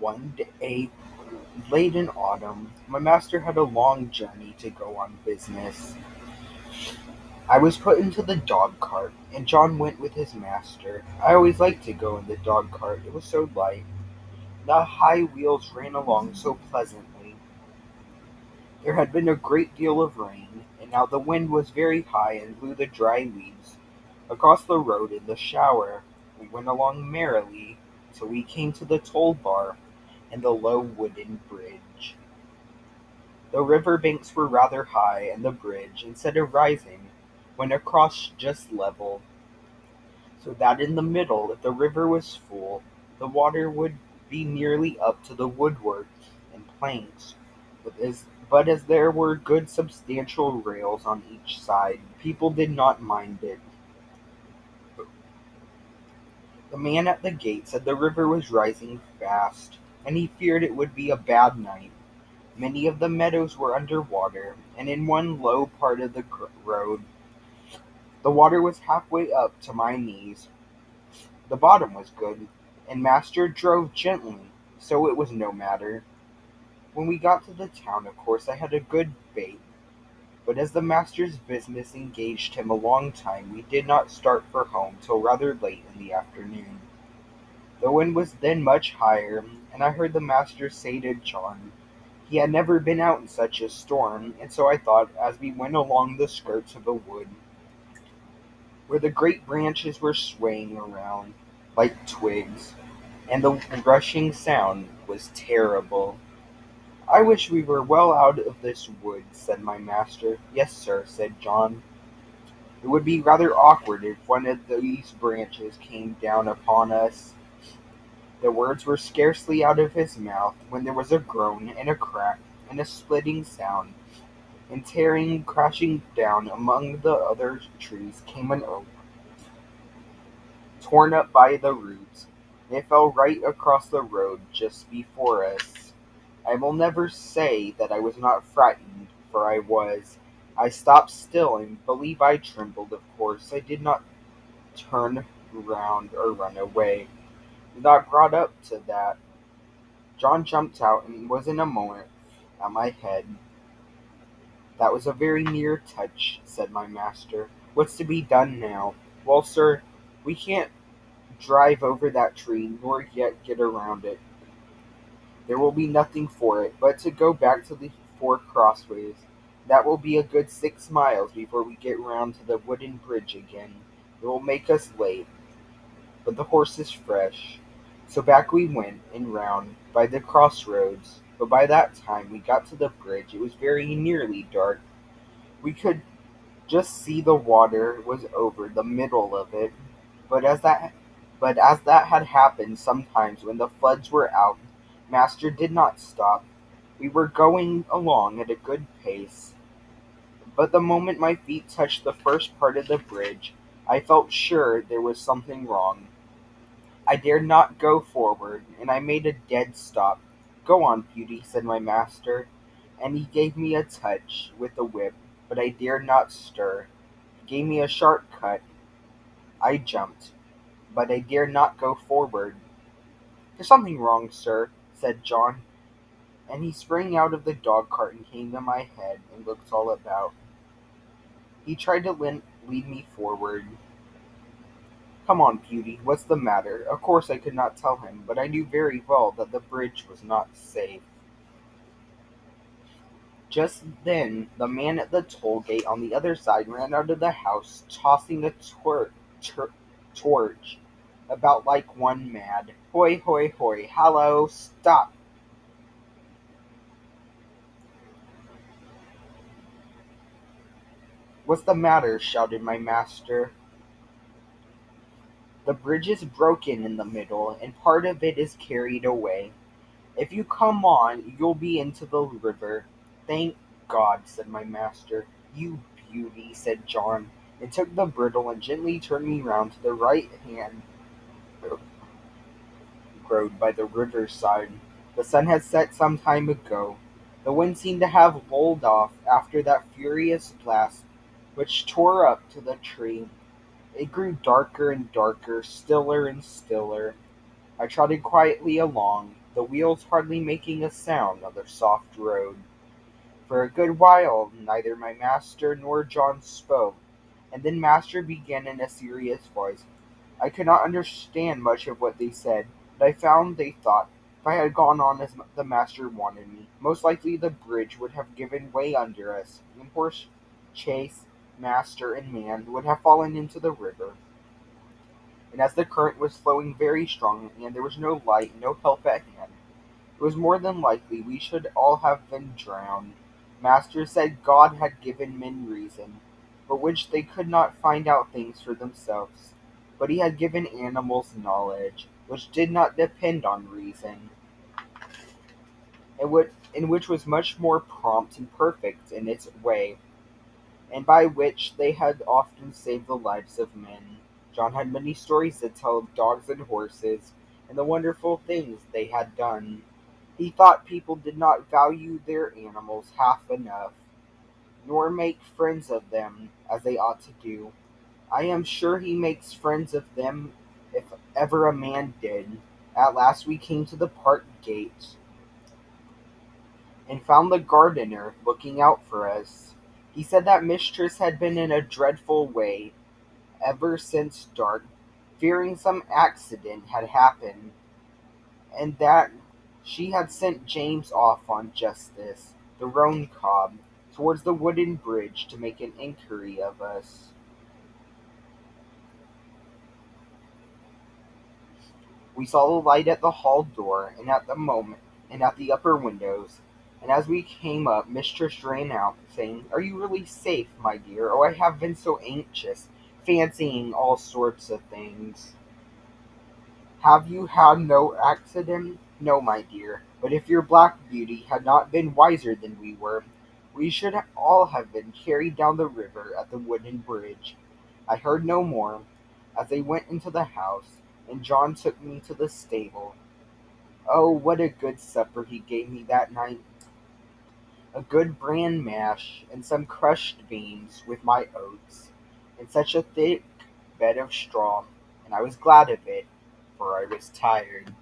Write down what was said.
One day, late in autumn, my master had a long journey to go on business. I was put into the dog cart, and John went with his master. I always liked to go in the dog cart, it was so light. The high wheels ran along so pleasantly. There had been a great deal of rain, and now the wind was very high and blew the dry leaves across the road in the shower. We went along merrily till we came to the toll bar and the low wooden bridge. The river banks were rather high, and the bridge, instead of rising, went across just level, so that in the middle, if the river was full, the water would be nearly up to the woodwork and planks. But as there were good substantial rails on each side, people did not mind it. The man at the gate said the river was rising fast, and he feared it would be a bad night. Many of the meadows were under water, and in one low part of the road the water was halfway up to my knees. The bottom was good, and master drove gently, so it was no matter. When we got to the town, of course I had a good bait, but as the master's business engaged him a long time, we did not start for home till rather late in the afternoon. The wind was then much higher, and I heard the master say to John he had never been out in such a storm, and so I thought, as we went along the skirts of a wood, where the great branches were swaying around like twigs, and the rushing sound was terrible. "I wish we were well out of this wood," said my master. "Yes, sir," said John. "It would be rather awkward if one of these branches came down upon us." The words were scarcely out of his mouth when there was a groan and a crack and a splitting sound, and tearing, crashing down among the other trees came an oak, torn up by the roots. It fell right across the road just before us. I will never say that I was not frightened, for I was. I stopped still, and believe I trembled. Of course I did not turn round or run away. Not brought up to that. John jumped out and was in a moment at my head. "That was a very near touch," said my master. "What's to be done now?" "Well, sir, we can't drive over that tree, nor yet get around it. There will be nothing for it but to go back to the Four Crossways. That will be a good 6 miles before we get round to the wooden bridge again. It will make us late, but the horse is fresh." So back we went, and round by the crossroads. But by that time we got to the bridge it was very nearly dark. We could just see the water was over the middle of it. But as that but as that had happened sometimes when the floods were out, master did not stop. We were going along at a good pace, but the moment my feet touched the first part of the bridge, I felt sure there was something wrong. I dared not go forward, and I made a dead stop. "Go on, Beauty," said my master, and he gave me a touch with the whip, but I dared not stir. He gave me a sharp cut. I jumped, but I dared not go forward. "There's something wrong, sir," said John, and he sprang out of the dog cart and came to my head and looked all about. He tried to lead me forward. "Come on, Beauty, what's the matter?" Of course I could not tell him, but I knew very well that the bridge was not safe. Just then the man at the toll gate on the other side ran out of the house, tossing a torch about like one mad. "Hoy, hoy, hoy! Hallo! Stop!" "What's the matter?" shouted my master. "The bridge is broken in the middle, and part of it is carried away. If you come on, you'll be into the river." "Thank God," said my master. "You beauty," said John, and took the bridle and gently turned me round to the right hand road by the river side. The sun had set some time ago. The wind seemed to have lulled off after that furious blast which tore up to the tree. It grew darker and darker, stiller and stiller. I trotted quietly along. the wheels hardly making a sound on the soft road. For a good while neither my master nor John spoke, and then master began in a serious voice. I could not understand much of what they said, but I found they thought, if I had gone on as the master wanted me, most likely the bridge would have given way under us, and horse, chaise, master, and man would have fallen into the river. And as the current was flowing very strong, and there was no light, no help at hand, it was more than likely we should all have been drowned. Master said God had given men reason, but which they could not find out things for themselves. But he had given animals knowledge, which did not depend on reason, and which was much more prompt and perfect in its way, and by which they had often saved the lives of men. John had many stories to tell of dogs and horses, and the wonderful things they had done. He thought people did not value their animals half enough, nor make friends of them as they ought to do. I am sure he makes friends of them if ever a man did. At last we came to the park gate, and found the gardener looking out for us. He said that mistress had been in a dreadful way ever since dark, fearing some accident had happened, and that she had sent James off on justice, the roan cob, towards the wooden bridge to make an inquiry of us. We saw the light at the hall door and at the upper windows, and as we came up mistress ran out, saying, "Are you really safe, my dear? Oh, I have been so anxious, fancying all sorts of things." "Have you had no accident?" "No, my dear. But if your Black Beauty had not been wiser than we were, we should all have been carried down the river at the wooden bridge." I heard no more, as they went into the house, and John took me to the stable. Oh, what a good supper he gave me that night! A good bran mash, and some crushed beans with my oats, and such a thick bed of straw, and I was glad of it, for I was tired.